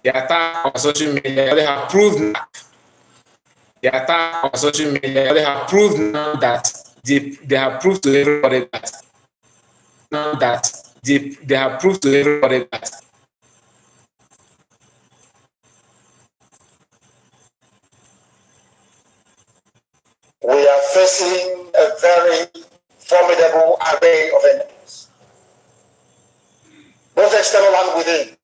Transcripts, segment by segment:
The attack on social media, they have proved now. The attack on social media, they have proved now that they have proved to everybody that they have proved to everybody that we are facing a very formidable array of enemies, both external and within.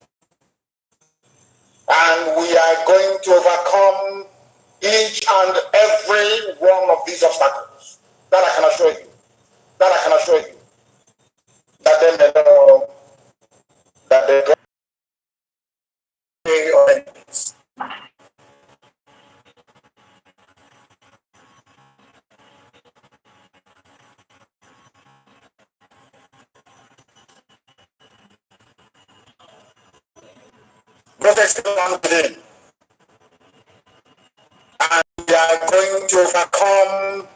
And we are going to overcome each and every one of these obstacles. That I can assure you. That I can assure you. That they may know that the God of enemies. Both external and within. And we are going to overcome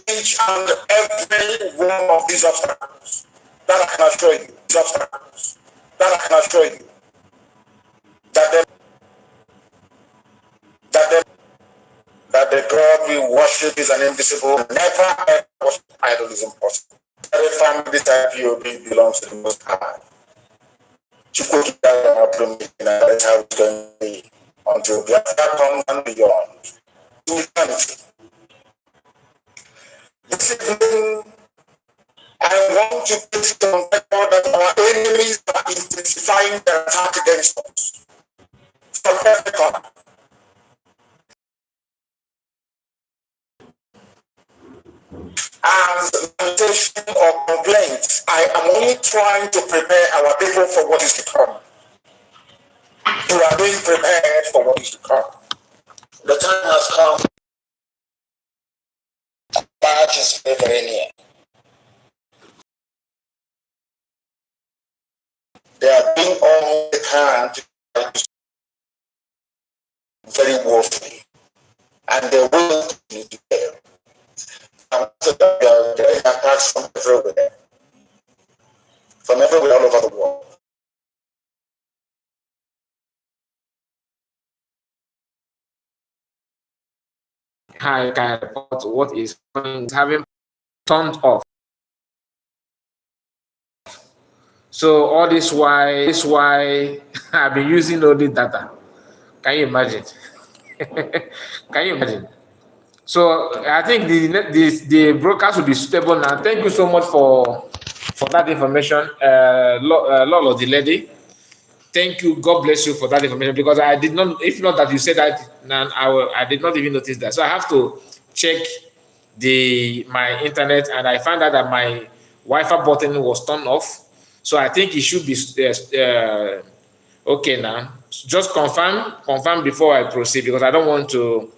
each and every one of these obstacles. That I can assure you. These obstacles. That I can assure you. That the God we worship is an invisible, never ever worship idol is impossible. Every family this IPOB belongs to the Most High. That's how it's going to be until Biafra comes and beyond. To eternity. This evening, I want to put on record that our enemies are intensifying their attack against us. From every corner. As lamentation or complaints, I am only trying to prepare our people for what is to come. You are being prepared for what is to come. The time has come. March is very near. They are doing all they can to very woefully, and they will continue to fail. There are attacks from everywhere all over the world. I can report what is having turned off. So all this why I've been using all this data. Can you imagine? Can you imagine? So I think the broadcast will be suitable now. Thank you so much for that information, Lolo the lady. Thank you. God bless you for that information, because I did not. If not that you said that, I did not even notice that. So I have to check my internet, and I found out that my Wi-Fi button was turned off. So I think it should be okay now. Just confirm before I proceed, because I don't want to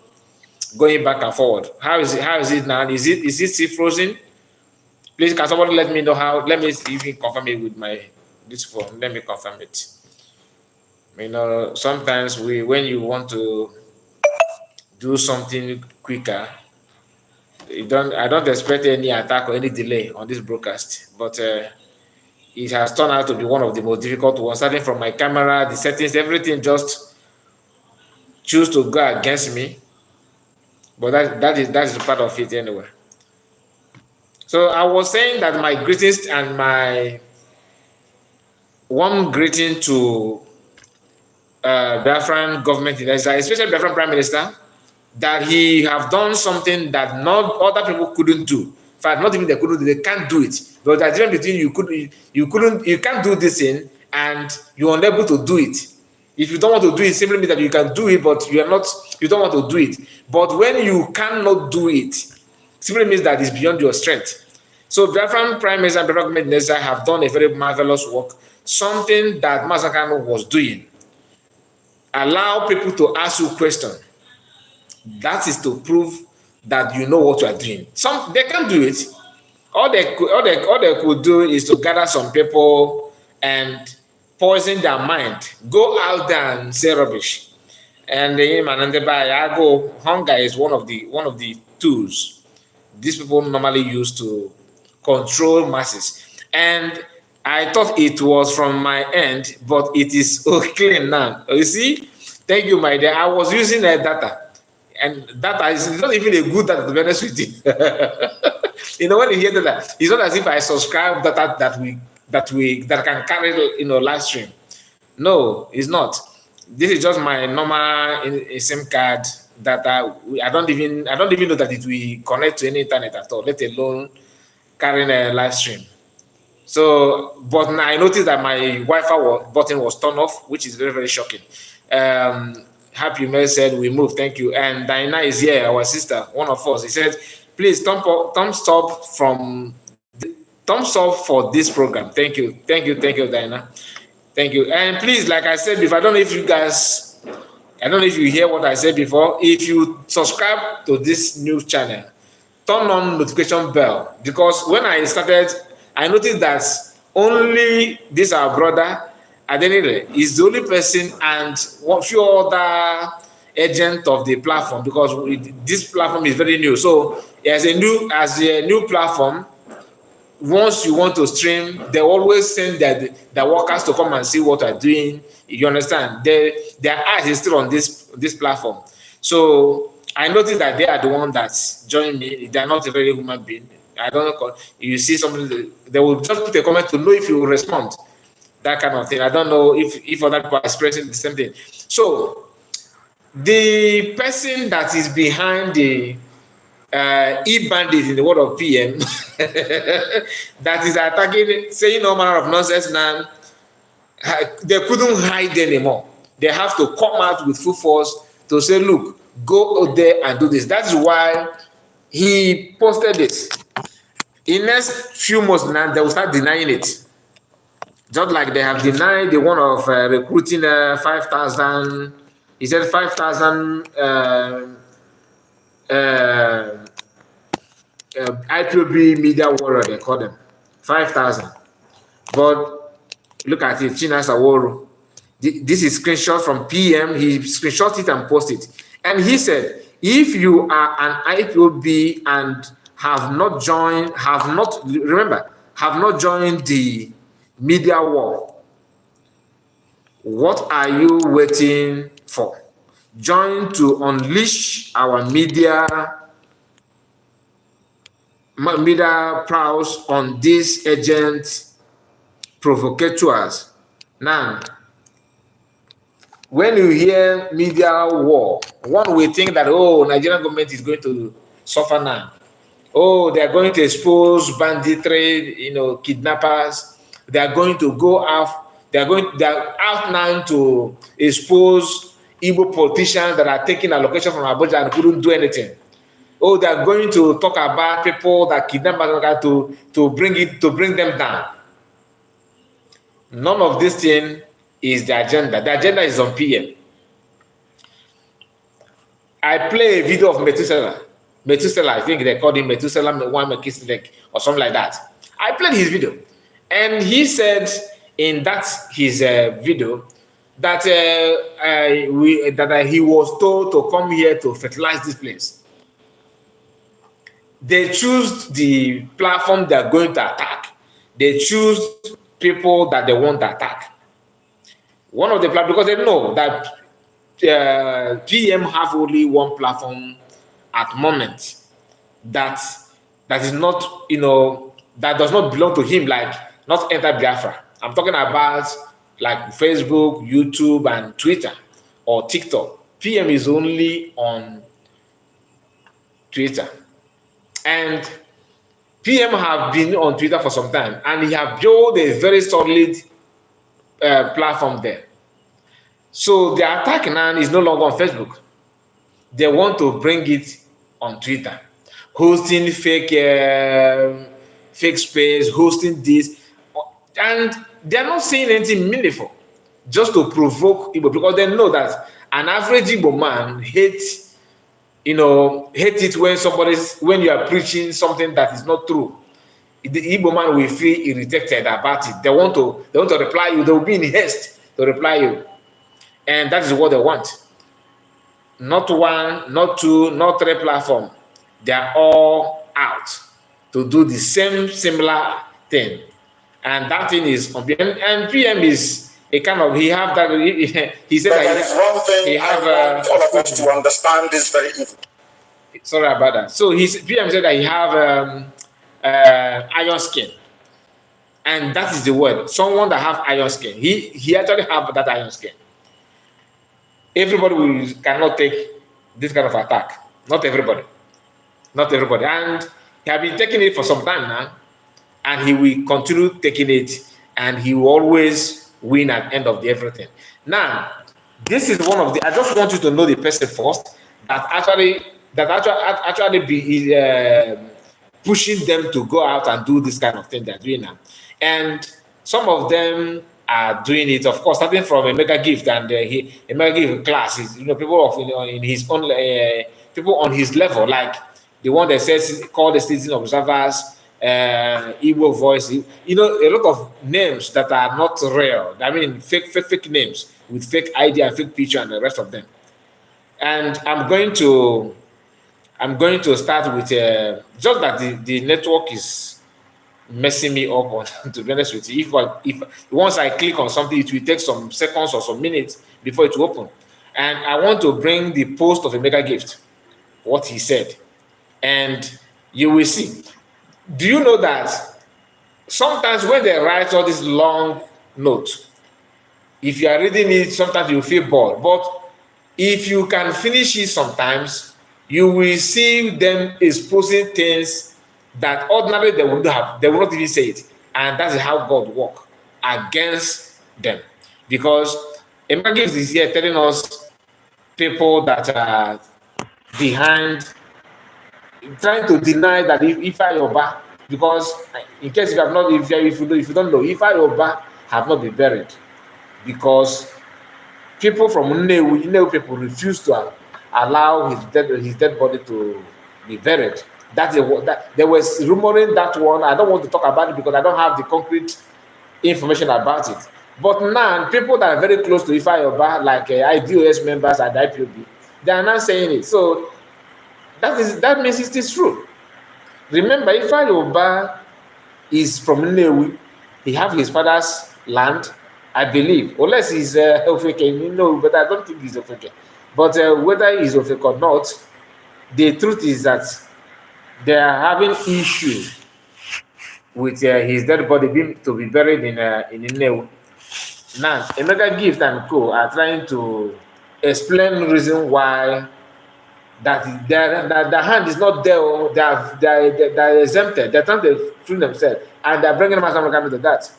going back and forward. How is it now? Is it still frozen? Please, can somebody let me know how? Let me see if you confirm it with this phone. Let me confirm it. You know, sometimes when you want to do something quicker, I don't expect any attack or any delay on this broadcast, but it has turned out to be one of the most difficult ones. Starting from my camera, the settings, everything just choose to go against me. But that is part of it anyway. So I was saying that my greetings and my warm greeting to Biafran government in exile, especially Biafran Prime Minister, that he have done something that not other people couldn't do. In fact, not even they couldn't do, they can't do it. But the difference between you can't do this thing and you're unable to do it. If you don't want to do it, simply means that you can do it, but you don't want to do it. But when you cannot do it, simply means that it's beyond your strength. So Biafran Prime Minister and Biafran government in exile have done a very marvelous work, something that Masakano was doing. Allow people to ask you questions. That is to prove that you know what you are doing. They can do it. all they could do is to gather some people and poison their mind. Go out there and say rubbish. And I go, hunger is one of the tools these people normally use to control masses. And I thought it was from my end, but it is clean now. You see? Thank you, my dear. I was using data. And data is not even a good data, to be honest with you. You know, when you hear that, it's not as if I subscribe data that can carry live stream. No, it's not. This is just my normal SIM card data. I don't even know that it will connect to any internet at all, let alone carrying a live stream. So, but I noticed that my Wi-Fi button was turned off, which is very, very shocking. Happy Mel said we move, thank you. And Diana is here, our sister, one of us. He said, please thumbs up for this program. Thank you, Diana. Thank you. And please, like I said before, I don't know if you hear what I said before. If you subscribe to this news channel, turn on notification bell, because when I started, I noticed that only this our brother Adenire is the only person and one few other agent of the platform, because this platform is very new. So as a new platform, once you want to stream, they always send their workers to come and see what you're doing. You understand? Their eyes is still on this platform. So I noticed that they are the one that's joined me. They're not a very human being. I don't know. You see something, they will just put a comment to know if you will respond. That kind of thing. I don't know if other people are expressing the same thing. So the person that is behind the e-bandit in the world of PM that is attacking, saying all manner of nonsense now, they couldn't hide anymore. They have to come out with full force to say, look, go out there and do this. That's why he posted this. In next few months now, they will start denying it. Just like they have denied the one of recruiting 5,000, he said 5,000 IPOB media warrior, they call them 5,000. But look at it, Chinas Aworo. This is screenshot from PM. He screenshot it and posted it. And he said, if you are an IPOB and have not joined the media war, what are you waiting for? Join to unleash our media prowess on these agent provocateurs. Now, when you hear media war, one will think that, oh, Nigerian government is going to suffer now. Oh, they are going to expose banditry, kidnappers. They are going to go out. They are out now to expose Igbo politicians that are taking allocation from Abuja and couldn't do anything. Oh, they are going to talk about people that kidnap to bring them down. None of this thing is the agenda. The agenda is on PM. I play a video of Methuselah, I think they called him Methuselah one Melchizedek or something like that. I played his video, and he said in his video that he was told to come here to fertilize this place. They choose the platform they are going to attack. They choose people that they want to attack. One of the platforms, because they know that PM have only one platform at the moment that is not, that does not belong to him, like not enter Biafra. I'm talking about like Facebook, YouTube, and Twitter or TikTok. PM is only on Twitter. And PM have been on Twitter for some time, and he have built a very solid platform there. So the attack now is no longer on Facebook. They want to bring it on Twitter, hosting fake space, hosting this, and they're not saying anything meaningful, just to provoke Igbo, because they know that an average Igbo man hates it when you are preaching something that is not true. the Igbo man will feel irritated about it. They want to reply you. They will be in haste to reply you, and that is what they want. Not one, not two, not three platform. They are all out to do the similar thing, and that thing is on PM. And PM is a kind of, he have that. He said but that there is one thing I want all of us to understand this very evening. Sorry about that. So PM said that he have iron skin, and that is the word. Someone that have iron skin. He actually have that iron skin. Everybody cannot take this kind of attack. Not everybody. Not everybody. And he has been taking it for some time now, and he will continue taking it, and he will always win at the end of everything. Now, this is one of the. I just want you to know the person first that actually be pushing them to go out and do this kind of thing they're doing now. And some of them are doing it, of course, starting from a mega gift and a mega gift class is, people of in his own people on his level, like the one that says call the citizen observers, Igbo voice, a lot of names that are not real. I mean, fake names with fake ID and fake picture and the rest of them. And I'm going to start with just that the network is messing me up on, to be honest with you. If once I click on something, it will take some seconds or some minutes before it will open. And I want to bring the post of a mega gift, what he said, and you will see. Do you know that sometimes when they write all this long note, if you are reading it, sometimes you feel bored. But if you can finish it sometimes, you will see them exposing things that ordinarily they would have. They will not even say it. And that's how God works against them. Because Emma is here telling us people that are behind, trying to deny that Ifa Yoba, because in case you have not, if you don't know, Ifa Yoba have not been buried, because people from Nnewi people refuse to allow his dead body to be buried. That there was rumoring that one. I don't want to talk about it because I don't have the concrete information about it. But now, people that are very close to Ifa Yoba, like IDOS members at IPOB, they are not saying it. So that means it is true. Remember, Ifa Yoba is from Nnewi. He has his father's land, I believe, unless he's Ofeke, but I don't think he's Ofeke. But whether he's Ofeke or not, the truth is that they are having issues with his dead body to be buried in Nnewi. Now, Emeka Gift and Co. are trying to explain the reason why that the hand is not there. They're exempted. They're trying to free themselves, and they're bringing them to that.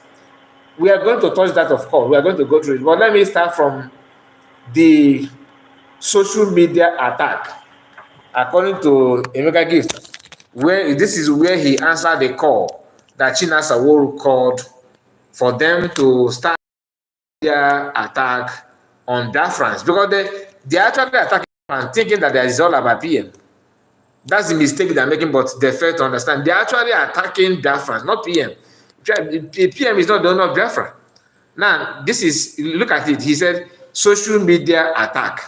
We are going to touch that, of course. We are going to go through it. But let me start from the social media attack. According to Emeka Gift, this is where he answered the call that Chinasa Woru called for them to start their attack on Biafrans, because they actually attacking and thinking that is all about PM. That's the mistake they're making, but they fail to understand. They're actually attacking Biafrans, not PM. PM is not the owner of Biafra. Now, look at it. He said, social media attack.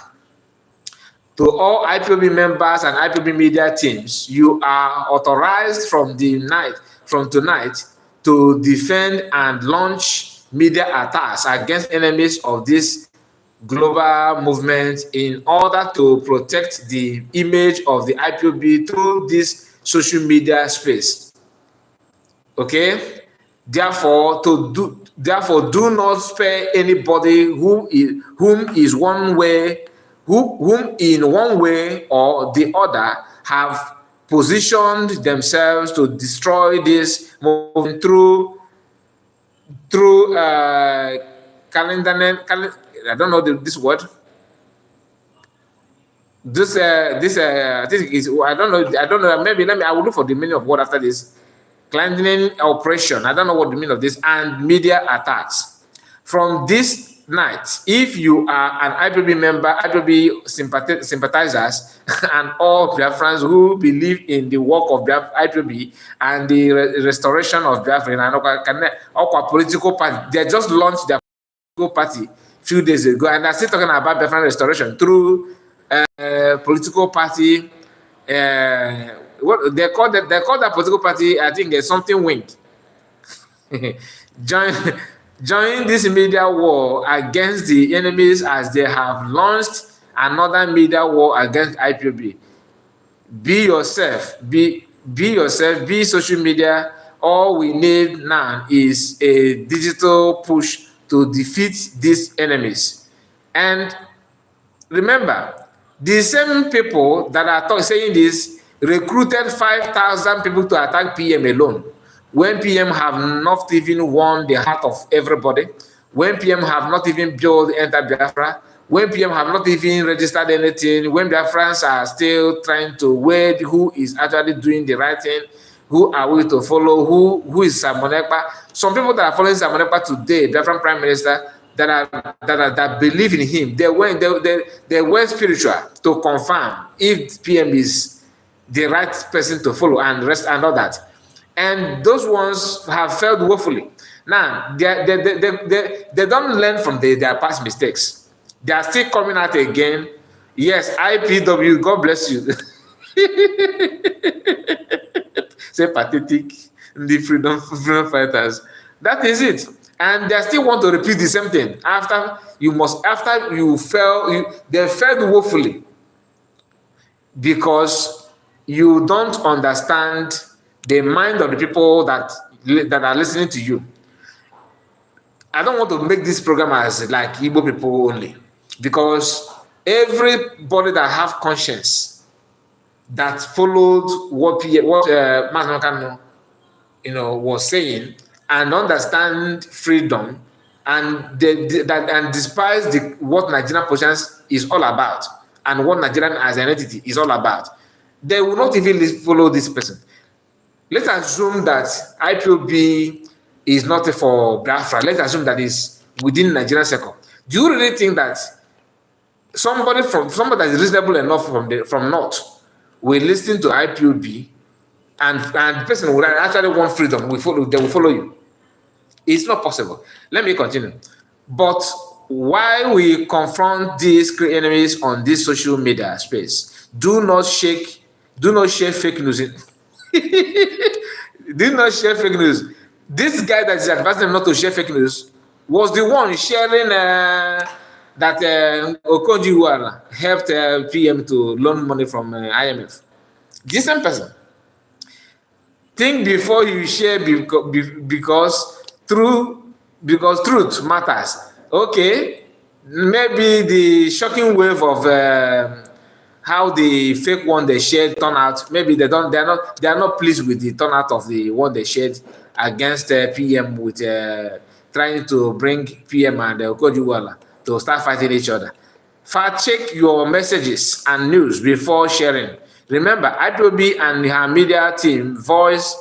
To all IPOB members and IPOB media teams, you are authorized from tonight to defend and launch media attacks against enemies of this global movement in order to protect the image of the IPOB through this social media space. Okay? Therefore, do not spare anybody whom in one way or the other have positioned themselves to destroy this movement through calendar. I don't know this word. I think is, I don't know. Maybe I will look for the meaning of word after this. Cleansing operation. I don't know what the meaning of this, and media attacks. From this night, if you are an IPOB member, IPOB sympathizers, and all Biafrans who believe in the work of IPOB and the restoration of Biafra and political party, they just launched their political party a few days ago, and they're still talking about Biafra restoration through political party. What they call that political party, I think there's something winged. Join this media war against the enemies as they have launched another media war against IPOB. Be yourself, be social media. All we need now is a digital push to defeat these enemies. And remember, the same people that are saying this recruited 5,000 people to attack PM alone. When PM have not even won the heart of everybody, when PM have not even built enter Biafra, when PM have not even registered anything, when Biafrans are still trying to weigh who is actually doing the right thing, who are we to follow, who is Simon Ekpa. Some people that are following Simon Ekpa today, Biafran Prime Minister, that believe in him, they were spiritual to confirm if PM is the right person to follow and rest and all that. And those ones have failed woefully. Now, they don't learn from their past mistakes. They are still coming out again. Yes, IPW, God bless you. Say pathetic, the freedom fighters. That is it. And they still want to repeat the same thing. After you fail, they failed woefully. Because you don't understand the mind of the people that are listening to you. I don't want to make this program as like Igbo people only, because everybody that have conscience, that followed what Mas was saying, and understand freedom, and despise what Nigerian positions is all about, and what Nigerian as an entity is all about, they will not even follow this person. Let's assume that IPOB is not for Biafra. Let's assume that is within Nigerian circle. Do you really think that somebody that is reasonable enough from North will listen to IPOB and the person who actually want freedom they will follow you? It's not possible. Let me continue. But while we confront these enemies on this social media space, do not share fake news. Do not share fake news. This guy that is advising them not to share fake news was the one sharing that Okonjo-Iweala helped PM to loan money from IMF. This same person. Think before you share because truth matters. Okay, maybe the shocking wave of how the fake one they shared turn out. Maybe they are not pleased with the turnout of the one they shared against PM with trying to bring PM and Okonjo-Iweala to start fighting each other. Fact check your messages and news before sharing. Remember, IPOB and her media team voice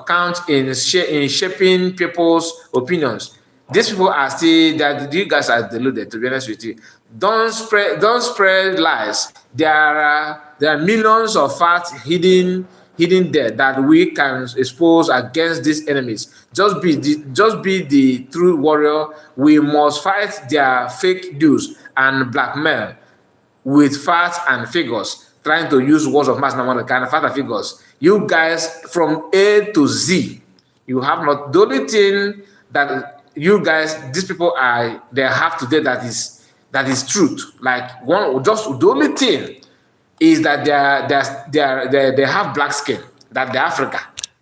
count in shaping people's opinions. These people are still that you guys are deluded, to be honest with you. Don't spread lies. There are millions of facts hidden there that we can expose against these enemies. Just be the true warrior. We must fight their fake news and blackmail with facts and figures, trying to use words of mass number kind of facts and figures. You guys from A to Z, you have not. The only thing that you guys, these people they have today that is truth. Like the only thing is that they have black skin, that they're Africa.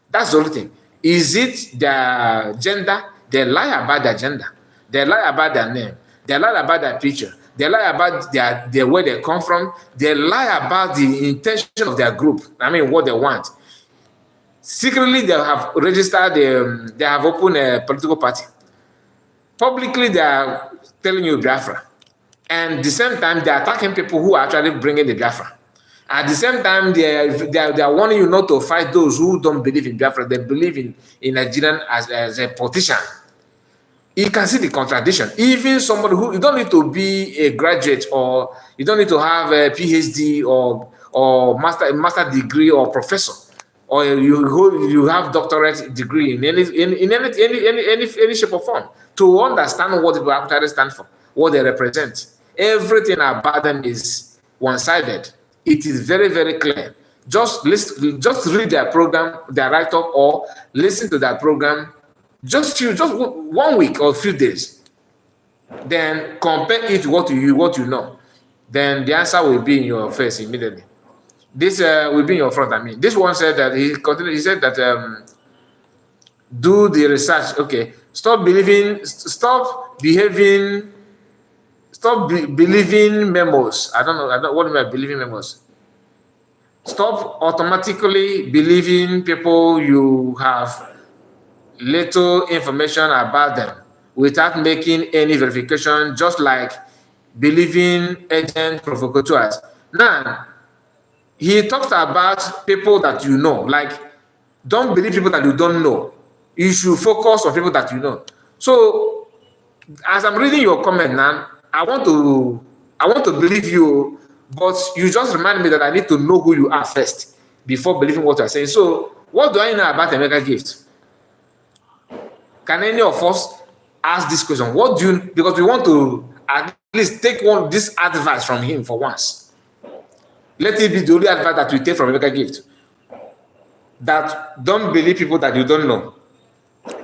That's the only thing. Is it their gender? They lie about their gender. They lie about their name. They lie about their picture. They lie about their where they come from. They lie about the intention of their group. I mean, what they want. Secretly, they have registered. They have opened a political party. Publicly, they are telling you Biafra. And at the same time, they are attacking people who are actually bringing the Biafra. At the same time, they are warning you not to fight those who don't believe in Biafra. They believe in Nigerian as a politician. you can see the contradiction. Even somebody who, you don't need to be a graduate, or you don't need to have a PhD or master degree or professor, or you have doctorate degree in any shape or form to understand what people actually stand for, what they represent. Everything about them is one-sided. It is very, very clear. Just read their program, their write-up, or listen to their program just 1 week or a few days, then compare it to what you know, then the answer will be in your face immediately. This will be in your front. I mean, this one said that he said that do the research. Okay, stop believing memos. I don't know what do I believing memos. Stop automatically believing people you have little information about them without making any verification, just like believing agent provocateurs. Now, he talks about people that you know. Like, don't believe people that you don't know. You should focus on people that you know. So, as I'm reading your comment now, I want to believe you, but you just remind me that I need to know who you are first before believing what you're saying. So, what do I know about a mega gift? Can any of us ask this question? What do you, because we want to at least take this advice from him for once. Let it be the only advice that we take from Emeka Gift. That don't believe people that you don't know.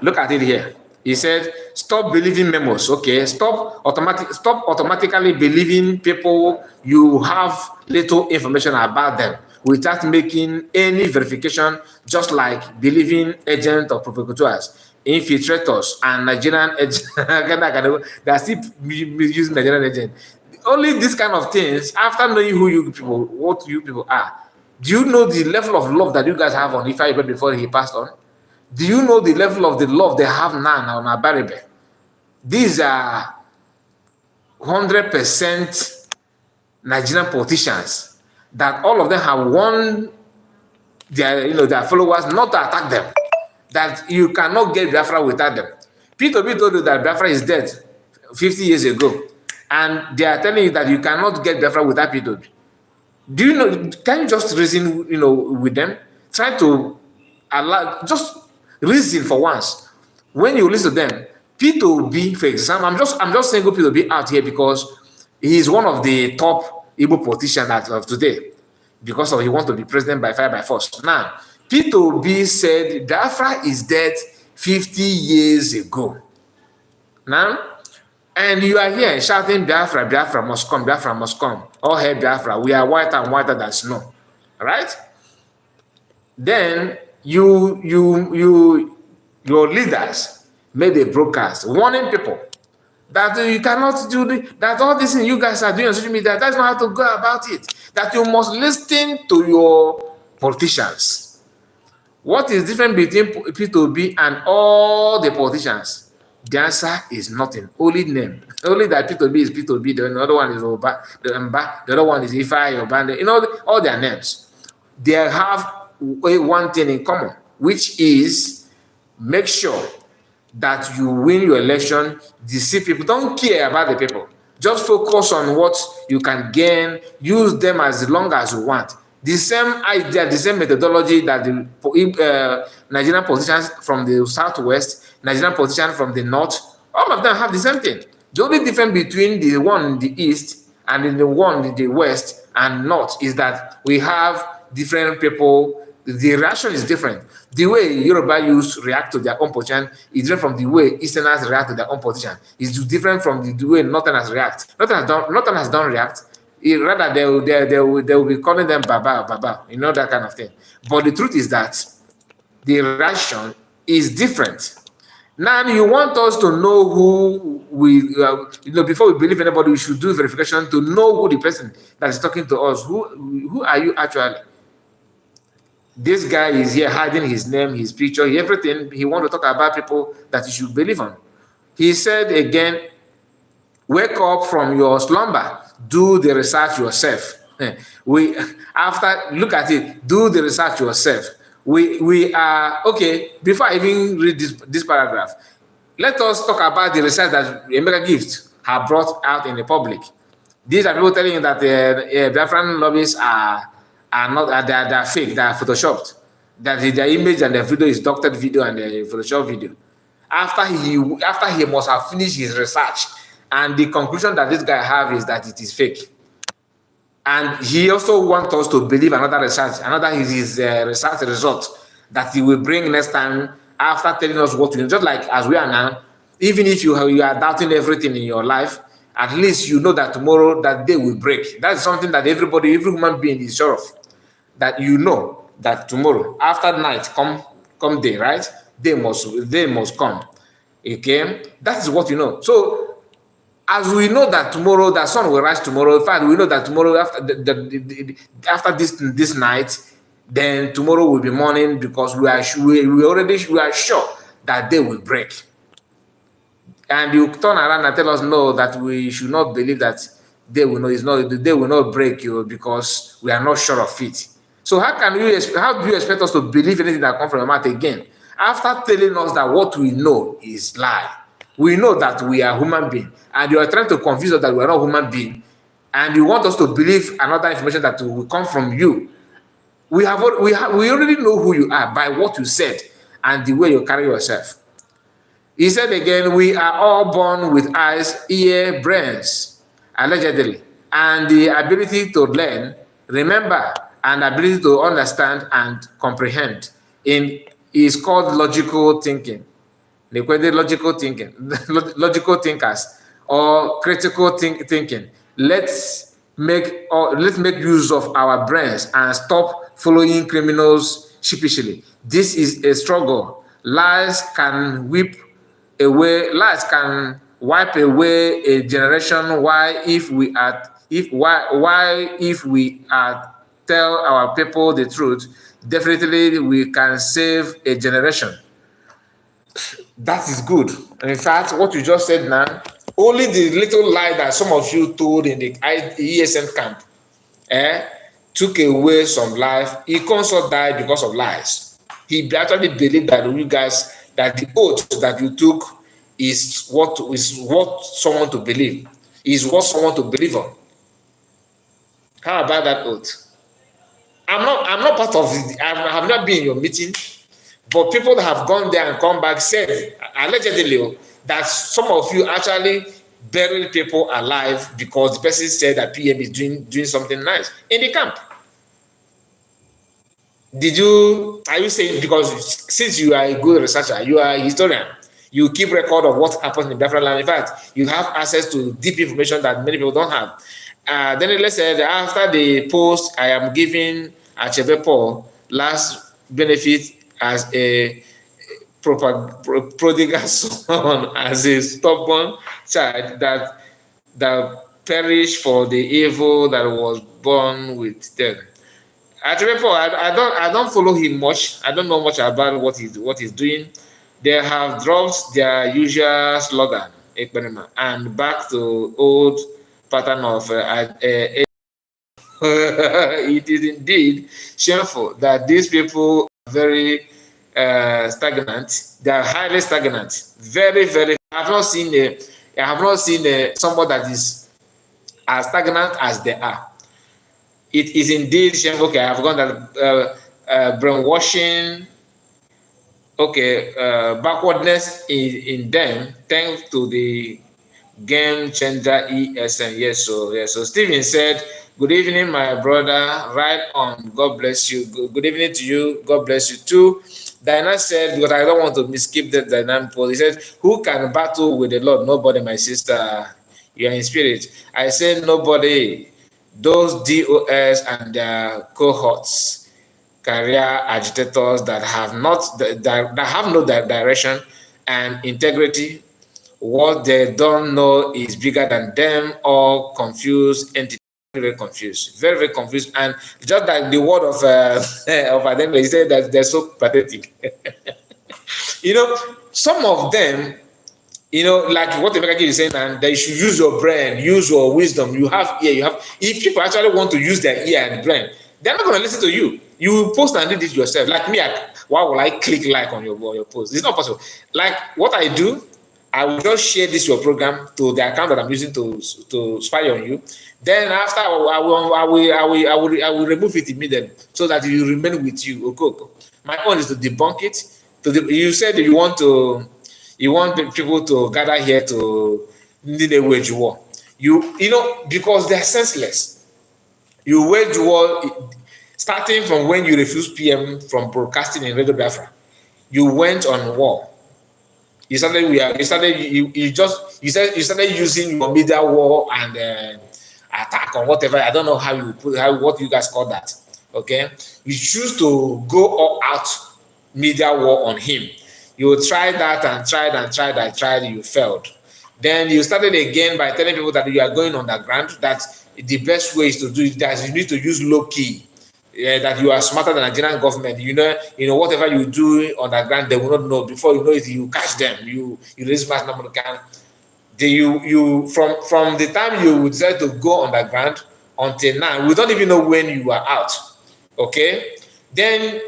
Look at it here. He said, stop believing memos. Okay, stop automatically believing people you have little information about them without making any verification, just like believing agents or provocateurs, infiltrators, and Nigerian agents. They are still using Nigerian agents. Only these kind of things, after knowing what you people are, do you know the level of love that you guys have on Ifa before he passed on? Do you know the level of the love they have now on Abaribe? These are 100% Nigerian politicians that all of them have won their followers not to attack them. That you cannot get Biafra without them. P2B told you that Biafra is dead 50 years ago, and they are telling you that you cannot get Biafra without P2B. Do you know? Can you just reason, with them? Try to just reason for once. When you listen to them, P2B, for example, I'm just saying P2B out here because he is one of the top Igbo politicians of today, because he wants to be president by fire by force. Now, P2B said Biafra is dead 50 years ago. Now, and you are here shouting Biafra, Biafra must come, Biafra must come. Oh, hey, Biafra, we are whiter and whiter than snow. Right? Then your leaders made a broadcast warning people that you cannot do that all this thing you guys are doing on social media, that's not how to go about it. That you must listen to your politicians. What is different between P2B and all the politicians? The answer is nothing. Only name. Only that P2B is P2B. The other one is Oba. The other one is Ifai, Obande. All their names. They have one thing in common, which is make sure that you win your election, deceive people. Don't care about the people. Just focus on what you can gain. Use them as long as you want. The same idea, the same methodology that the Nigerian politicians from the southwest, Nigerian politicians from the north, all of them have the same thing. The only difference between the one in the east and the one in the west and north is that we have different people. The reaction is different. The way Yoruba youth react to their own politician is different from the way Easterners react to their own politician. It's different from the way Northerners react. Northerners don't react. Rather, they will be calling them Baba, that kind of thing. But the truth is that the reaction is different. Now, you want us to know who before we believe anybody, we should do verification to know who the person that is talking to us. Who are you actually? This guy is here hiding his name, his picture, everything. He wants to talk about people that you should believe on. He said again, wake up from your slumber. Do the research yourself. Look at it. Do the research yourself. We are okay. Before I even read this paragraph, Let us talk about the research that Emeka Gift have brought out in the public. These are people telling you that Biafran lobbies are not, they are fake, they are photoshopped. That their image and their video is doctored video and Photoshop video. After he must have finished his research, and the conclusion that this guy have is that it is fake. And he also wants us to believe another research research result that he will bring next time after telling us what we know. Just like as we are now, even if you are doubting everything in your life, at least you know that tomorrow that day will break. That's something that every human being is sure of. That you know that tomorrow, after night, come day, right? They must come. Okay, that is what you know. So as we know that tomorrow the sun will rise tomorrow, in fact, we know that tomorrow after this night, then tomorrow will be morning, because we are sure that day will break. And you turn around and tell us no, that we should not believe that they will know. The day will not break you because we are not sure of it. So how do you expect us to believe anything that comes from your mouth again? After telling us that what we know is lie. We know that we are human beings, and you are trying to convince us that we are not human beings, and you want us to believe another information that will come from you. We already know who you are by what you said and the way you carry yourself. He said again, we are all born with eyes, ears, brains, allegedly, and the ability to learn, remember, and ability to understand and comprehend is called logical thinking. Logical thinking, logical thinkers, or critical thinking. Let's make use of our brains and stop following criminals sheepishly. This is a struggle. Lies can wipe away a generation. Why, if we tell our people the truth, definitely we can save a generation. That is good. And in fact, what you just said now, only the little lie that some of you told in the ESN camp took away some life. He also died because of lies. He actually believed that that the oath that you took is what someone to believe, is what someone to believe on. How about that oath? I'm not part of it. I have not been in your meeting. But people that have gone there and come back said, allegedly, that some of you actually buried people alive because the person said that PM is doing something nice in the camp. Are you saying, because since you are a good researcher, you are a historian, you keep record of what happens in Biafra land. In fact, you have access to deep information that many people don't have. Then let's say that after the post, I am giving Achebe Paul last benefit as a prodigal son, as a stubborn child that perished for the evil that was born with them. Actually, I don't follow him much. I don't know much about what he's doing. They have dropped their usual slogan, Ekpa, and back to old pattern of it is indeed shameful that these people are very stagnant. They are highly stagnant. Very, very. I have not seen someone that is as stagnant as they are. It is indeed shameful. Okay, I have gone that brainwashing. Okay, backwardness in them, thanks to the game changer ESN. Yes, so Stephen said, good evening, my brother. Right on. God bless you. Good evening to you. God bless you too. Diana said, because I don't want to skip that dynamic poll. He said, who can battle with the Lord? Nobody, my sister. You are in spirit. I said nobody. Those DOS and their cohorts, career agitators that have no direction and integrity. What they don't know is bigger than them, or confused entities. Very confused, very, very confused. And just like the word of them, he said that they're so pathetic. Some of them, like what Emeka is saying, and they should use your brain, use your wisdom. You have ear, if people actually want to use their ear and brain, they're not going to listen to you. You will post and read it yourself. Like me, why will I click like on your post? It's not possible. Like what I do, I will just share this your program to the account that I'm using to spy on you. Then after I will remove it immediately so that it will remain with you. Okay. My own is to debunk it. You said you want people to gather here to need a wage war. You know, because they're senseless. You wage war starting from when you refused PM from broadcasting in Radio Biafra. You went on war. You started using your media war and attack or whatever. I don't know what you guys call that. Okay, you choose to go all out media war on him. You tried that and tried. You failed. Then you started again by telling people that you are going underground. That the best way is to do it. That you need to use low key. That you are smarter than the Nigerian government. You know whatever you do underground, they will not know. Before you know it, you catch them. You raise mass number can. From the time you decide to go underground until now, we don't even know when you are out. Okay, then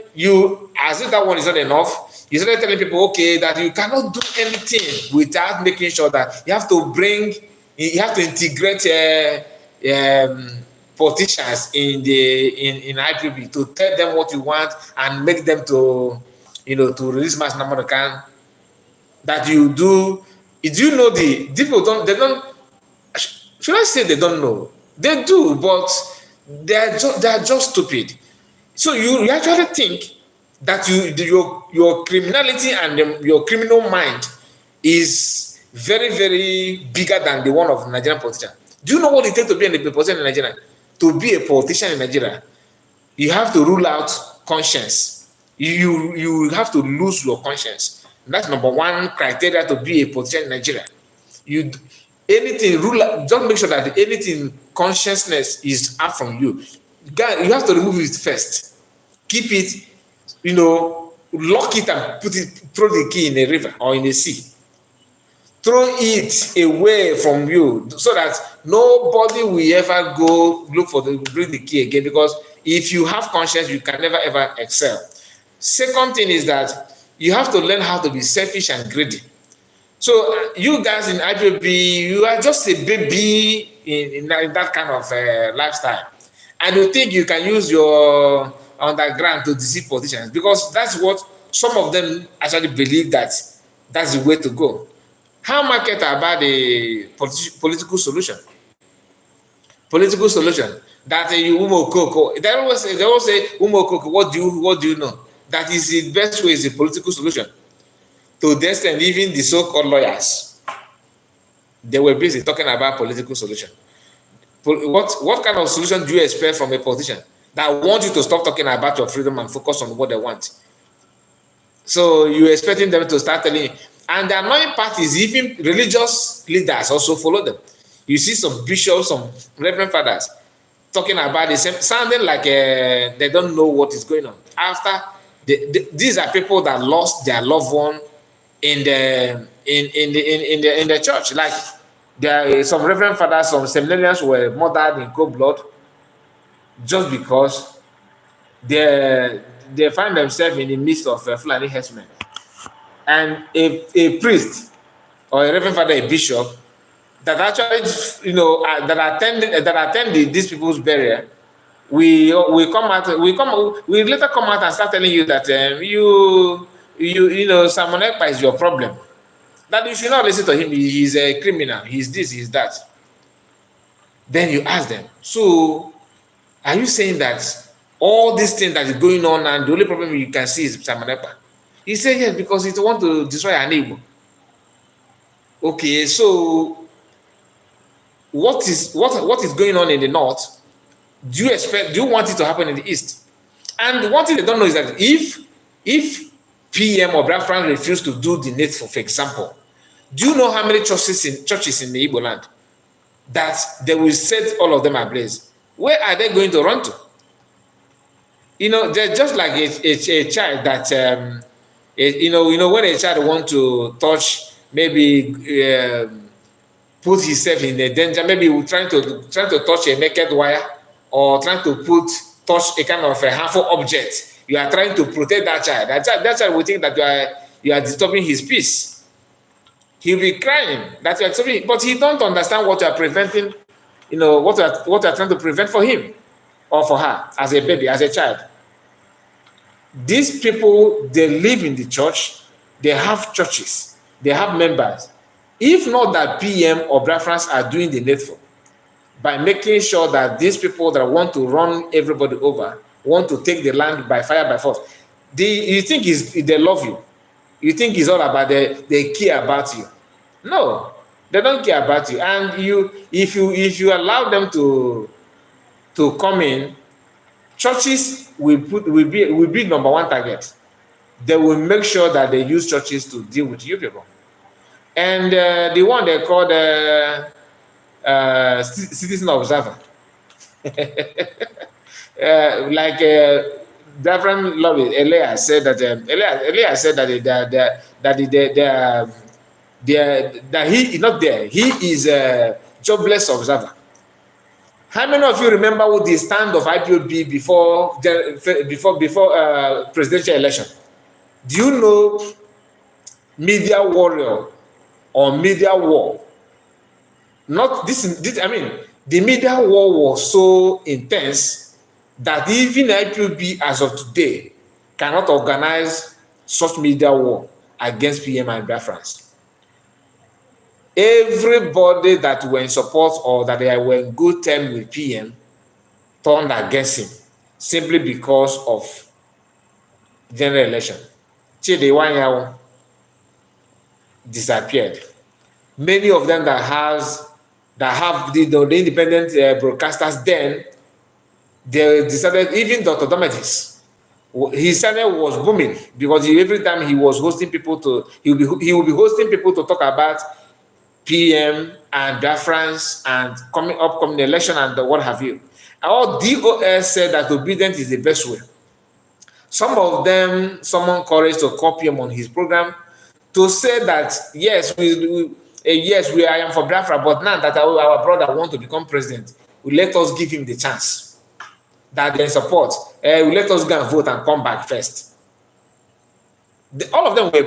as if that one is not enough, you started telling people, okay, that you cannot do anything without making sure that you have to integrate politicians in IPOB to tell them what you want and make them to release mass number can that you do. Do you know the people should I say they don't know? They do, but they are just stupid. So you actually think that your criminality and your criminal mind is very, very bigger than the one of the Nigerian politician. Do you know what it takes to be a politician in Nigeria? To be a politician in Nigeria, you have to rule out conscience. You have to lose your conscience. That's number one criteria to be a politician in Nigeria. Just make sure that anything consciousness is out from you. You have to remove it first. Keep it, lock it and throw the key in a river or in a sea. Throw it away from you so that nobody will ever go bring the key again, because if you have conscience, you can never ever excel. Second thing is that you have to learn how to be selfish and greedy. So you guys in IPOB, you are just a baby in that kind of lifestyle. And you think you can use your underground to deceive politicians, because that's what some of them actually believe that's the way to go. How market about the political solution? Political solution that you umokoko. They always say umokoko. What do you know? That is the best way is the political solution. To the extent even the so-called lawyers, they were busy talking about political solution. What kind of solution do you expect from a politician that want you to stop talking about your freedom and focus on what they want? So you're expecting them to start telling you. And the annoying part is even religious leaders also follow them. You see some bishops, some reverend fathers talking about the same, sounding like they don't know what is going on. After these are people that lost their loved one in the church. Like there are some reverend fathers, some seminarians were murdered in cold blood just because they find themselves in the midst of Fulani herdsmen. And a priest or a reverend father, a bishop, that actually, that attended these people's burial, we later come out and start telling you that Simon Ekpa is your problem. That you should not listen to him. He's a criminal. He's this. He's that. Then you ask them. So, are you saying that all these things that is going on and the only problem you can see is Simon Ekpa? He said yes, because he wants to destroy our neighbor. Okay, so what is going on in the north? Do you want it to happen in the east? And one thing they don't know is that if PM or Biafrans refuse to do the needful, for example, do you know how many churches in the Igbo land that they will set all of them ablaze? Where are they going to run to? They're just like a child that when a child wants to touch, maybe put himself in a danger, maybe trying to touch a naked wire or trying to touch a kind of a harmful object. You are trying to protect that child. That child will think that you are disturbing his peace. He'll be crying that you're accepting, but he don't understand what you're preventing, what you're trying to prevent for him or for her as a baby, as a child. These people, they live in the church, they have churches, they have members. If not that PM or Biafrans are doing the needful by making sure that these people that want to run everybody over, want to take the land by fire, by force, you think they love you? You think it's all about they care about you? No, they don't care about you. And if you allow them to come in, churches will be number one target. They will make sure that they use churches to deal with you people. And the one they call citizen observer, like Biafran lobby, Elias said that Elias said that he is not there. He is a jobless observer. How many of you remember what the stand of IPOB before presidential election? Do you know media warrior or media war? Not this. I mean, the media war was so intense that even IPOB as of today cannot organize such media war against PM and Biafrans. Everybody that were in support or that they were in good terms with PM turned against him simply because of general election. Chidi Wanyawo disappeared. Many of them that have the independent broadcasters, then they decided, even Dr. Domatis, his channel was booming because every time he was hosting people he will be hosting people to talk about PM and Biafrans and upcoming election and what have you. All DOS said that obedience is the best way. Some of them summoned courage to copy him on his program to say that yes, I am for Biafra, but now that our brother wants to become president, let us give him the chance. That they support. Let us go and vote and come back first. All of them were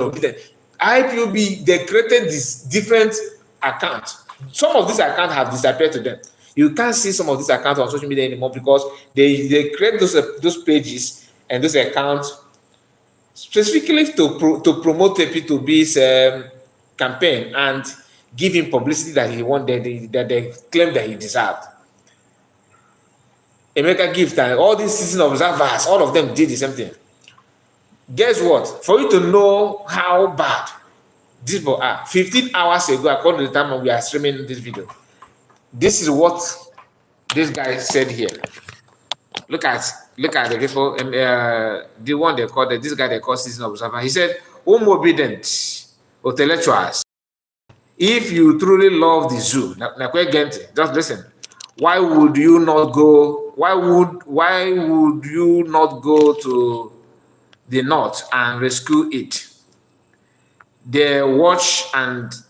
obedient. IPOB, they created this different account. Some of these accounts have disappeared to them. You can't see some of these accounts on social media anymore because they create those pages and those accounts specifically to promote the P2B's campaign and give him publicity that he wanted, that they claim that he deserved. Emeka Gift and all these citizen observers, all of them did the same thing. Guess what? For you to know how bad these people are, 15 hours ago, according to the time we are streaming this video, this is what this guy said here. Look at the people, the one they called, this guy they call citizen observer. He said, obedient intellectuals, if you truly love the zoo, just listen. Why would you not go? Why would you not go to the north and rescue it? They watched as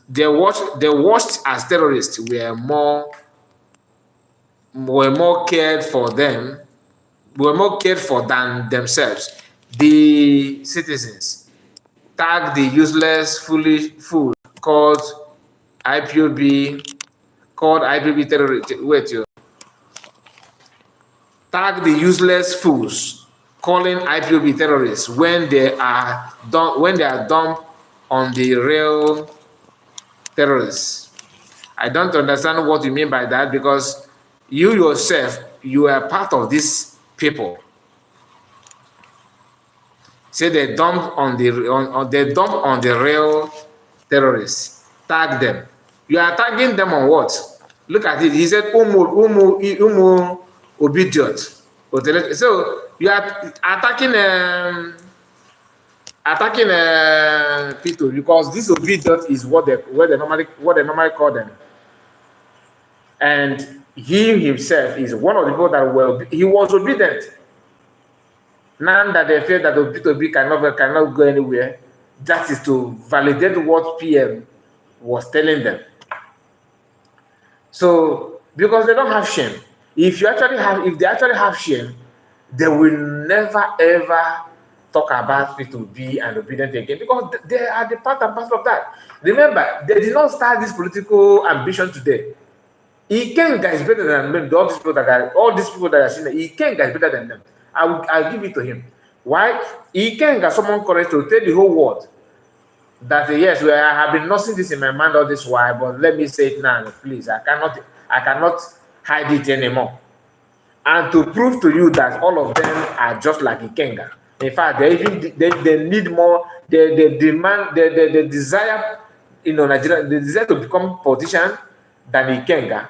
terrorists were more cared for than themselves. The citizens tagged the useless, foolish fool called IPOB terrorists. Wait, you tag the useless fools calling IPOB terrorists when they are dumped on the real terrorists. I don't understand what you mean by that, because you yourself, you are part of these people. Say they dump on the real terrorists. Tag them. You are tagging them on what? Look at it. He said umu obedient. So you are attacking people because this obedient is what they normally call them. And he himself is one of the people that he was obedient. Now that they feel that P2B cannot go anywhere, that is to validate what PM was telling them. So because they don't have shame, if they actually have shame, they will never ever talk about it to be and obedient again, because they are the part and parcel of that. Remember, they did not start this political ambition today. Ikenga is better than them. All these people that are seen, Ikenga is better than them. I'll give it to him. Why? Ikenga, someone correct to tell the whole world that yes, I have been nursing this in my mind all this while, but let me say it now, please. I cannot hide it anymore. And to prove to you that all of them are just like Ikenga. In fact, they need more. They demand, they desire, Nigeria, they desire to become politician than Ikenga.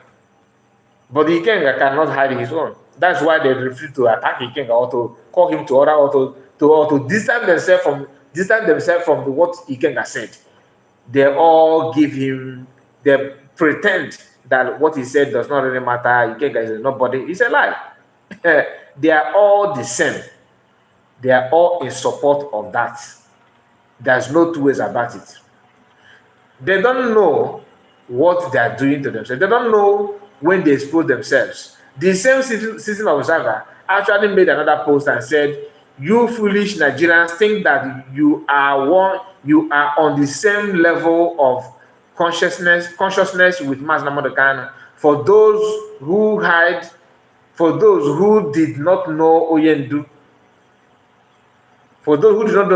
But Ikenga cannot hide his own. That's why they refuse to attack Ikenga or to call him to order or to distance themselves from what Ikenga said. They all give him, they pretend that what he said does not really matter. Ikenga is nobody. It's a lie. They are all the same. They are all in support of that. There's no two ways about it. They don't know what they are doing to themselves. They don't know when they expose themselves. The same citizen observer actually made another post and said, "You foolish Nigerians think that you are on the same level of consciousness with Mazi Nnamdi Kanu. For those who hide, for those who did not know Oyendu, for those who did not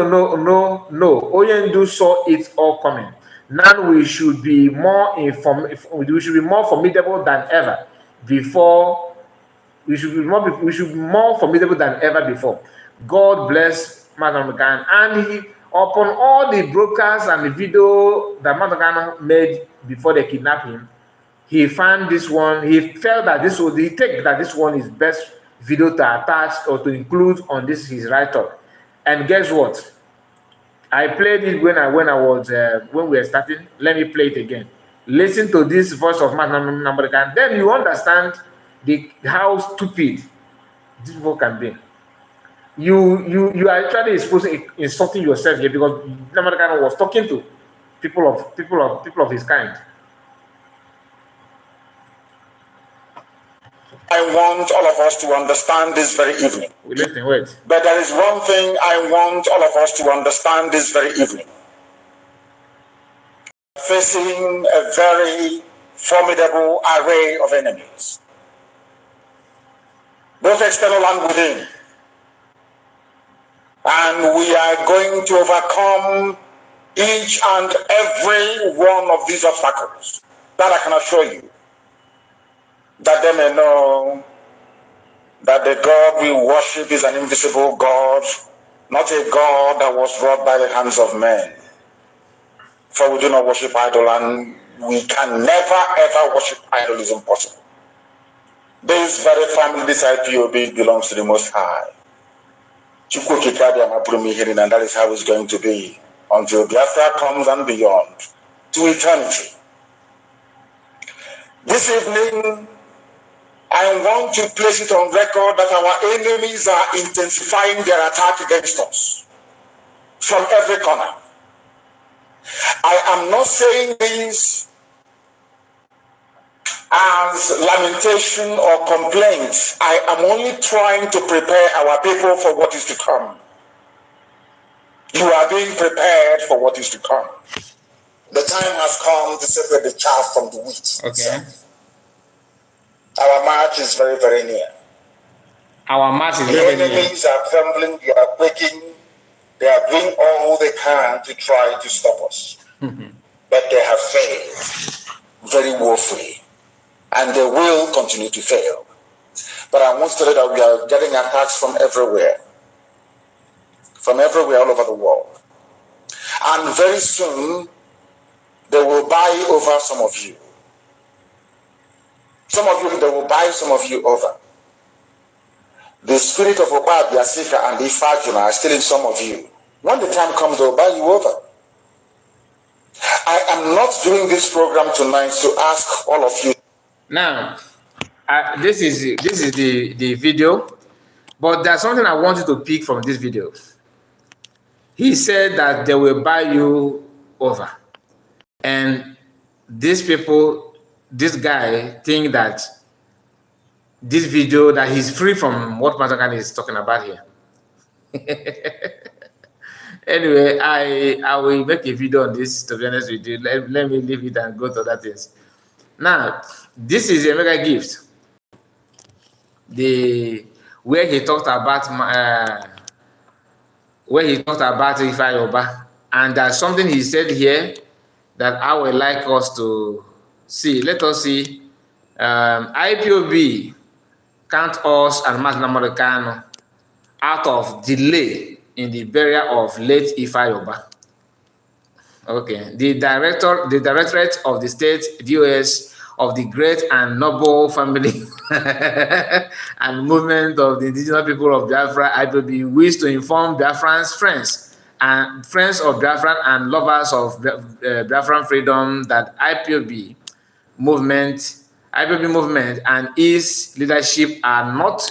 know, Oyendu saw it all coming. Now we should be more informed. We should be more formidable than ever before. We should be more formidable than ever before. God bless Mazi Nnamdi Kanu." And upon all the broadcasts and the video that Mazi Nnamdi Kanu made before they kidnapped him, he found this one. He felt that this one is best video to attach or to include on this his write-up. And guess what? I played it when we were starting. Let me play it again. Listen to this voice of Mazi Nnamdi Kanu. Then you understand how stupid these people can be. You are actually insulting yourself here, because Nnamdi Kanu was talking to people of his kind. I want all of us to understand this very evening. Listen, wait. But there is one thing I want all of us to understand this very evening. Facing a very formidable array of enemies, both external and within. And we are going to overcome each and every one of these obstacles. That I can assure you. That they may know that the God we worship is an invisible God, not a God that was wrought by the hands of men. For we do not worship idol, and we can never ever worship idol. Is impossible. This very family, this IPOB, belongs to the Most High. And that is how it's going to be until Biafra comes and beyond, to eternity. This evening, I want to place it on record that our enemies are intensifying their attack against us from every corner. I am not saying this as lamentation or complaints. I am only trying to prepare our people for what is to come. You are being prepared for what is to come. The time has come to separate the chaff from the wheat. Okay. Our march is very, very near. Our march is very near. The enemies are trembling, they are quaking, they are doing all they can to try to stop us. But they have failed very woefully, and they will continue to fail. But I want to tell you that we are getting attacks from everywhere all over the world. And very soon, they will buy over some of you. Some of you, they will buy some of you over. The spirit of Ekpa, Biafra, and Ifajuna are still in some of you. When the time comes, they will buy you over. I am not doing this program tonight to ask all of you. Now, this is the video, but there's something I want you to pick from this video. He said that they will buy you over, and these people, this guy, think that this video, that he's free from what Mazi Nnamdi Kanu is talking about here. Anyway, I will make a video on this, to be honest with you. Let me leave it and go to other things. Now, this is a mega gift. Where he talked about Ifa Yoba, and there's something he said here that I would like us to see. Let us see. IPOB count us and Mas Namorekano out of delay in the burial of late Ifa Yoba. Okay, the Directorate of the State DOS of the great and noble family and movement of the indigenous people of Biafra, IPOB, wish to inform Biafrans, friends of Biafra and lovers of Biafran freedom that IPOB movement and its leadership are not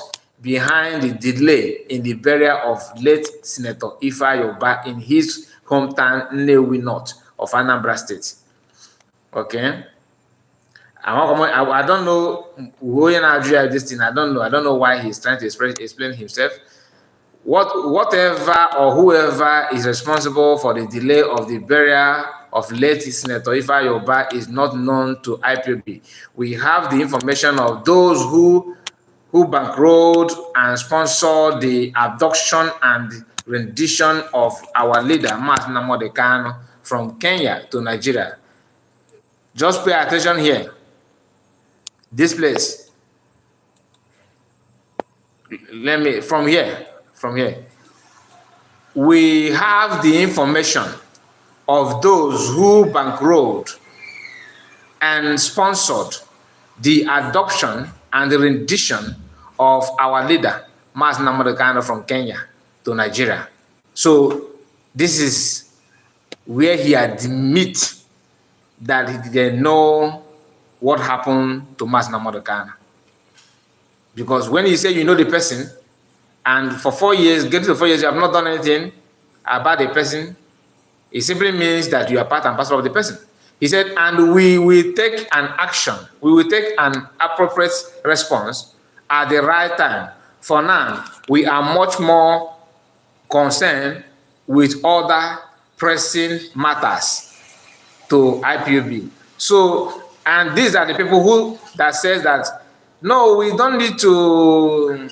behind the delay in the burial of late Senator Ifa Yoba in his hometown Nnewi North of Anambra State. Okay. I don't know who in Nigeria this thing. I don't know why he's trying to explain himself. Whatever or whoever is responsible for the delay of the burial of late Senator Ifa Yoba is not known to IPOB. We have the information of those who bankrolled and sponsored the abduction and rendition of our leader, Mas Namorekano, from Kenya to Nigeria. Just pay attention here. This place. From here. We have the information of those who bankrolled and sponsored the adoption and the rendition of our leader, Mas Namorekano, from Kenya to Nigeria. So this is where he admits that he didn't know what happened to Mas Namorekano. Because when you say you know the person, and for 4 years, getting to 4 years, you have not done anything about the person, it simply means that you are part and parcel of the person. He said, and we will take an action, we will take an appropriate response at the right time. For now, we are much more concerned with other pressing matters to IPOB. So, and these are the people that says that, no, we don't need to,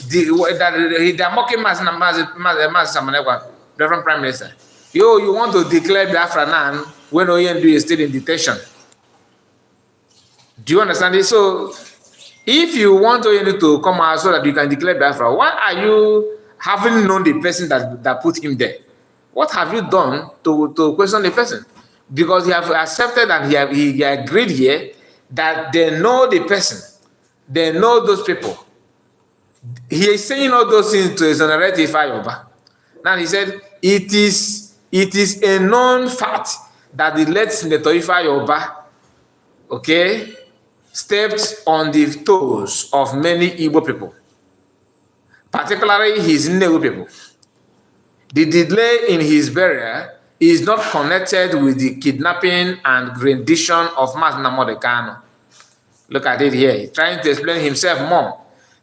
they're mocking Mas Namorekano, Reverend Prime Minister. You want to declare Biafra now when Oyendu is still in detention. Do you understand this? So, if you want Oyendu to come out so that you can declare Biafra, why are you having known the person that put him there? What have you done to question the person? Because he have accepted and he agreed here that they know the person. They know those people. He is saying all those things to exonerate Ifa Yoba. Now he said, it is a known fact that the late Senator Ifa Yoba, okay, stepped on the toes of many Igbo people, particularly his Nnewi people. The delay in his burial is not connected with the kidnapping and rendition of Mas Namorekano. Look at it here. He's trying to explain himself more.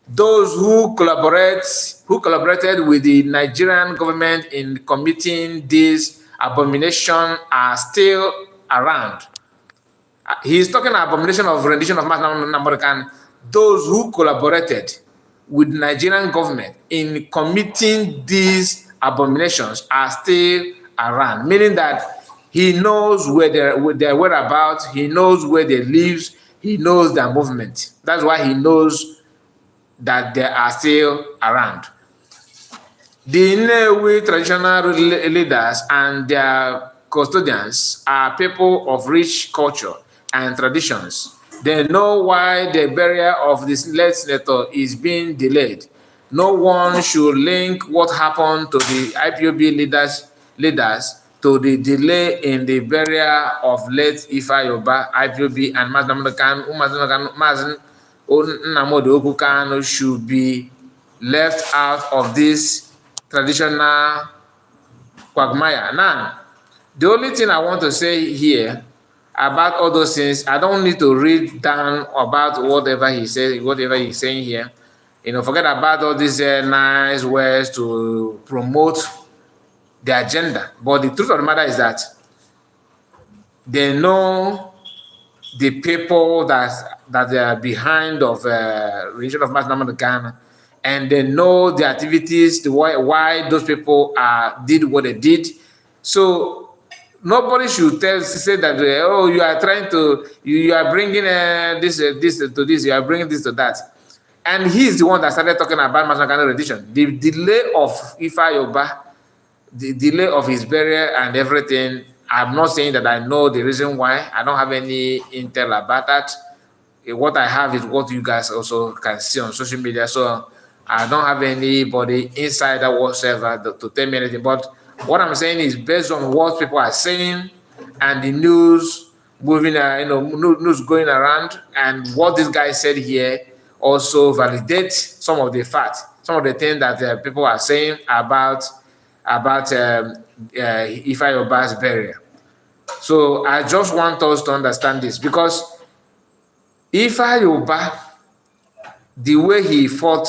Those who collaborated with the Nigerian government in committing this abomination are still around. He's talking about abomination of rendition of Mas Namorekano. Those who collaborated with the Nigerian government in committing these abominations are still around, meaning that he knows where their whereabouts, he knows where they live, he knows their movement. That's why he knows that they are still around. The Nnewi traditional leaders and their custodians are people of rich culture and traditions. They know why the burial of this late senator is being delayed. No one should link what happened to the IPOB leaders to the delay in the burial of late Ifa Yoba, IPOB, and Mas Namorekano should be left out of this traditional quagmire. Now, the only thing I want to say here about all those things, I don't need to read down about whatever he says, whatever he's saying here. forget about all these nice words to promote the agenda. But the truth of the matter is that they know the people that they are behind of region of Mass Ghana, and they know the activities, the why those people did what they did. So nobody should say that oh, you are trying to you are bringing this to this, you are bringing this to that. And he's the one that started talking about Mass Ghana rendition. The delay of Ifa Yoba, the delay of his burial and everything. I'm not saying that I know the reason why. I don't have any intel about that. What I have is what you guys also can see on social media. So I don't have anybody insider whatsoever to tell me anything. But what I'm saying is based on what people are saying and the news moving, news going around, and what this guy said here also validates some of the facts, some of the things that people are saying about Ifa Yoba's burial. So I just want us to understand this, because Ifa Yoba, the way he fought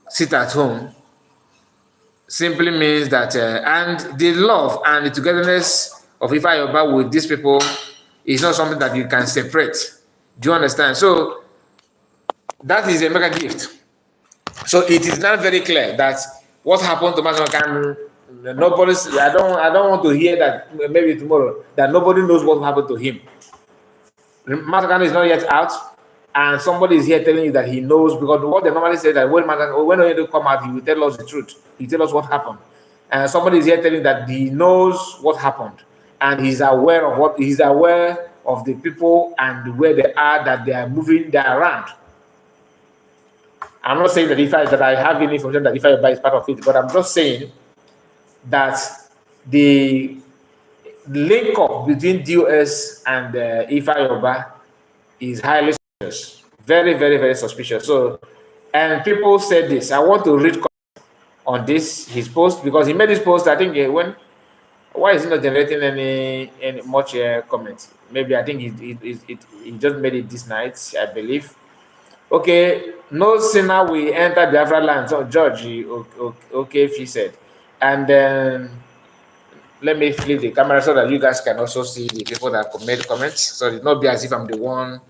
sit at home, simply means that, and the love and the togetherness of Ifa Yoba with these people is not something that you can separate. Do you understand? So that is a mega gift. So it is not very clear that what happened to Masakan, nobody's. I don't want to hear that maybe tomorrow that nobody knows what happened to him. Masakan is not yet out, and somebody is here telling you that he knows, because what they normally say that when he come out, he will tell us the truth. He tell us what happened, and somebody is here telling that he knows what happened, and he's aware of the people and where they are, that they are moving, they are around. I'm not saying that I have any information that Ifa Yoba is part of it, but I'm just saying that the link up between DOS and Ifa Yoba is highly suspicious. Very, very, very suspicious. So, and people said this. I want to read on his post, because he made this post, I think, why is he not generating any much comments? Maybe I think he just made it this night, I believe. Okay, no sinner will enter Biafra land. So George, okay, if he said. And then let me flip the camera so that you guys can also see the people that made comments. So it not be as if I'm the one,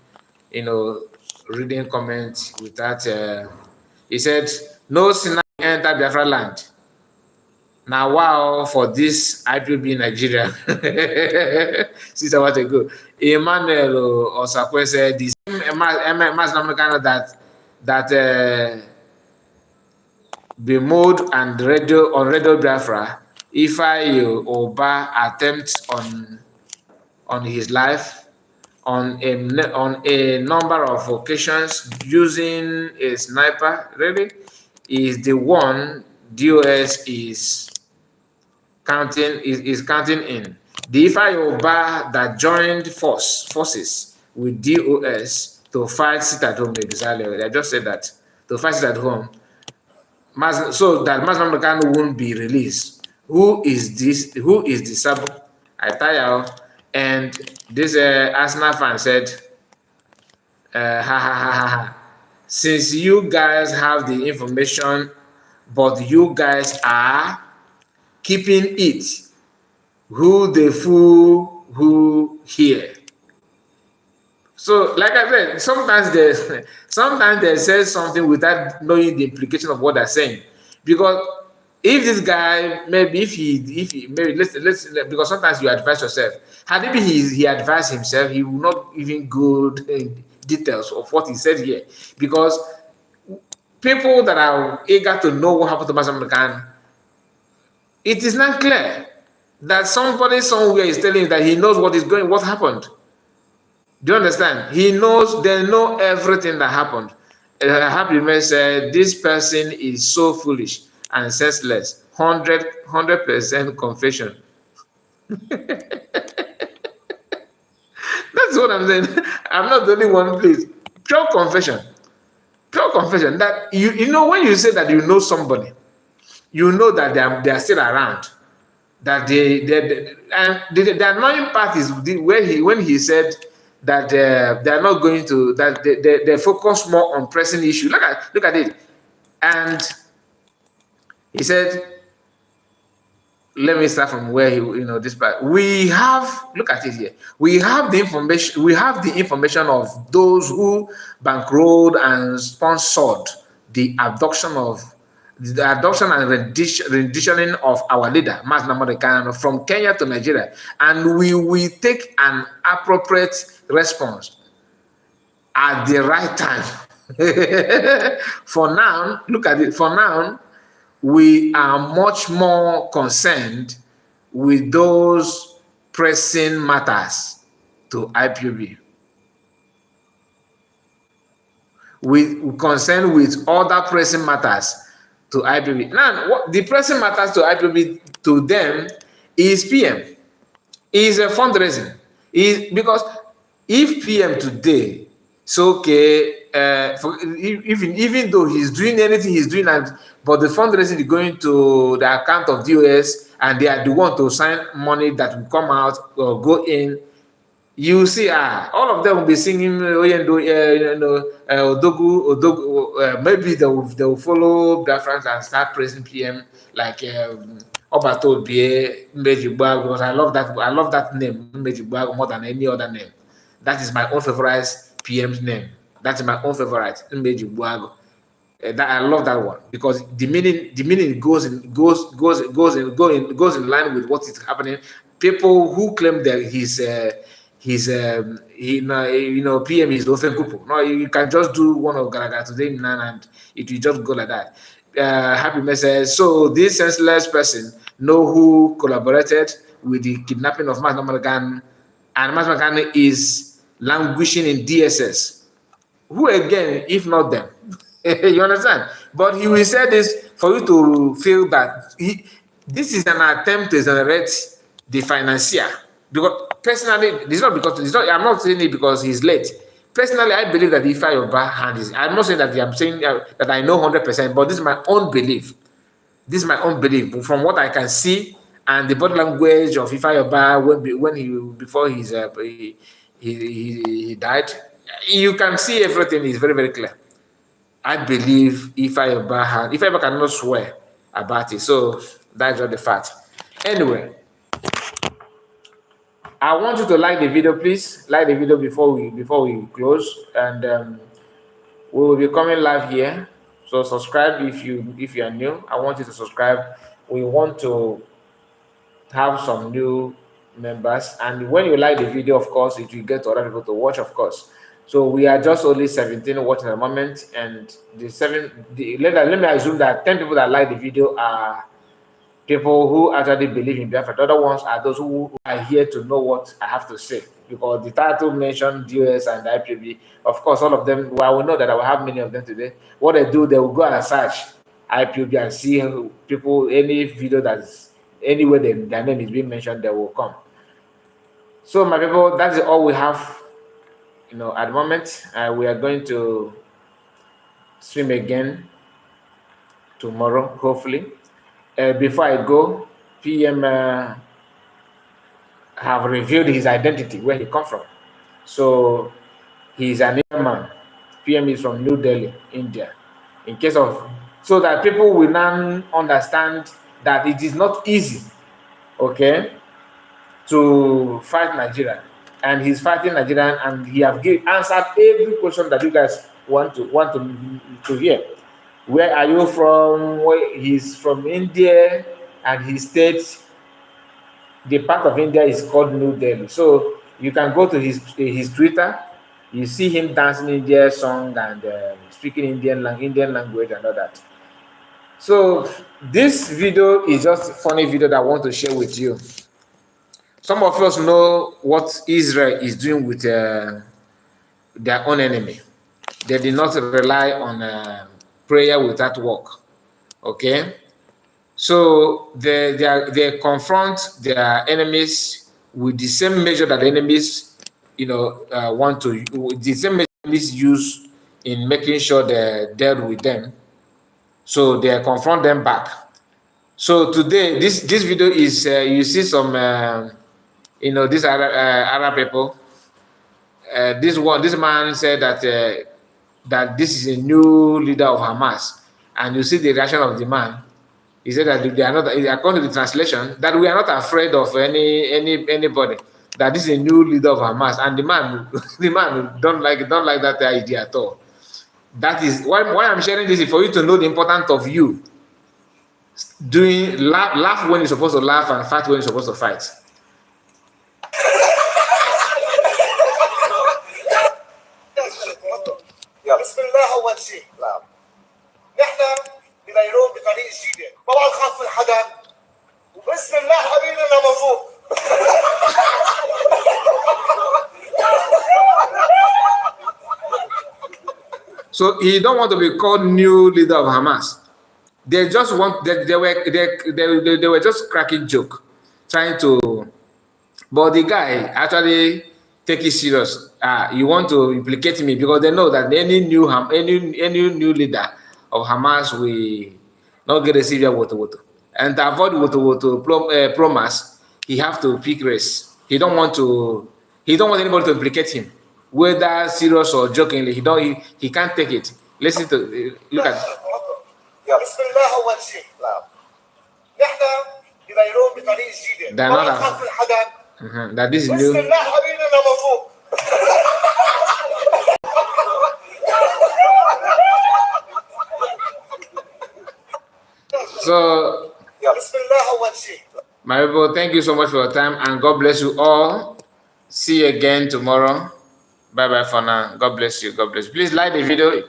reading comments with that. He said, no sinner will enter Biafra land. Now, wow, for this IPOB in Nigeria. 6 hours ago, Emmanuel Osakwe said the same mass that Bemode and Radio Biafra, Ifa Yoba attempt on his life on a number of occasions using a sniper, really, is the one DOS is counting in. The Ifa Yoba that joined forces with DOS to fight sit at home in-Exile. I just said that, to fight sit at home, so that Master Kanu won't be released. Who is this? Who is the sub? I tell you. And this Arsenal fan said, since you guys have the information, but you guys are keeping it, who the fool who here? So, like I said, sometimes they say something without knowing the implication of what they're saying. Because if this guy, maybe if he maybe let's because sometimes you advise yourself. Had maybe he advised himself, he will not even go details of what he said here. Because people that are eager to know what happened to Master McCann, it is not clear that somebody somewhere is telling you that he knows what happened. Do you understand? He knows, they know everything that happened. Happy May said, this person is so foolish and senseless. 100% confession. That's what I'm saying. I'm not the only one, please. Pure confession. Pure confession. That you know, when you say that you know somebody, you know that they are still around. That and the annoying part is when he said that they are not going to, that they focus more on pressing issues. Look at it. And he said, let me start from where he, this part. We have, look at it here. We have the information. We have the information of those who bankrolled and sponsored the adoption and renditioning of our leader, Mas Namodekano, from Kenya to Nigeria, and we will take an appropriate response at the right time. For now, look at it. For now, we are much more concerned with those pressing matters to IPOB. We concerned with other pressing matters to IPOB. Now, what the pressing matters to IPOB to them is PM, is a fundraising. Because if PM today, so okay, even though he's doing anything he's doing, but the fundraising is going to the account of DOS, and they are the one to sign money that will come out or go in, you see, all of them will be singing, Odogu, maybe they will follow Biafrans and start praising PM like Obato Bie Mbejibag, because I love that name, Mbejibag, more than any other name. That is my own favorite PM's name. That's my own favorite, Mbejibag. That I love that one, because the meaning goes in line with what is happening. People who claim that PM is often couple. No, you can just do one of Garaga today and it will just go like that. Happy message. So this senseless person know who collaborated with the kidnapping of Mas Namaragan, and Mas Namaragan is languishing in DSS. Who again, if not them? You understand? But he will say this for you to feel that this is an attempt to exonerate the financier. Because personally, I'm not saying it because he's late. Personally, I believe that if your hand is, I'm not saying that I'm saying that I know 100%, but this is my own belief. This is my own belief from what I can see and the body language of Ifa Yoba before he died. You can see everything is very, very clear. I believe Ifa Yoba cannot swear about it, so that's just the fact. Anyway, I want you to like the video, please. Like the video before we close, and we will be coming live here. So subscribe if you are new. I want you to subscribe. We want to have some new members, and when you like the video, of course, it will get other people to watch, of course. So we are just only 17 watching at the moment, and let me assume that 10 people that like the video are people who actually believe in Biafra. The other ones are those who are here to know what I have to say, because the title mentioned DOS and IPOB. Of course, all of them, well, we know that I will have many of them today. What they do, they will go and search IPOB and see people, any video that's anywhere their name is being mentioned, they will come. So my people, that's all we have, at the moment. We are going to swim again tomorrow, hopefully. Before I go, PM have revealed his identity, where he comes from. So he's an Indian man. PM is from New Delhi, India. So that people will now understand that it is not easy, okay, to fight Nigeria. And he's fighting Nigeria, and he have answered every question that you guys want to hear. Where are you from? He's from India, and he states the part of India is called New Delhi. So you can go to his Twitter, you see him dancing Indian song and speaking Indian language and all that. So this video is just a funny video that I want to share with you. Some of us know what Israel is doing with their own enemy. They did not rely on prayer without work. Okay, so they confront their enemies with the same measure that the enemies, want to, the same measure enemies use in making sure they deal with them. So they confront them back. So today, this video is you see some, these Arab people. this man said that that this is a new leader of Hamas, and you see the reaction of the man. He said that they are not, according to the translation, that we are not afraid of anybody. That this is a new leader of Hamas, and the man don't like that idea at all. That is why I'm sharing this is for you to know the importance of you doing laugh when you're supposed to laugh and fight when you're supposed to fight. Bismillah أول شيء. نحن بنيروبي بطريق جديد. ما بعرف خاف من حدا. وبسم الله حبيبنا موجود. So he don't want to be called new leader of Hamas. They just want they were just cracking joke, trying to. But the guy actually take it serious. You want to implicate me because they know that any new leader of Hamas will not get a severe woto. And to avoid woto promise, he have to pick race. He don't want anybody to implicate him, whether serious or jokingly. He can't take it. Listen to look at. بسم الله أول شيء. نحن بنيروبي بطريق جديد. ما بنخاف من حدا. That this is new. بسم الله حبيبنا موجود. So, my people, thank you so much for your time, and God bless you all. See you again tomorrow. Bye bye for now. God bless you. God bless you. Please like the video.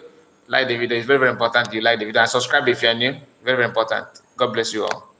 Like the video. It's very, very important. You like the video and subscribe if you're new. Very, very important. God bless you all.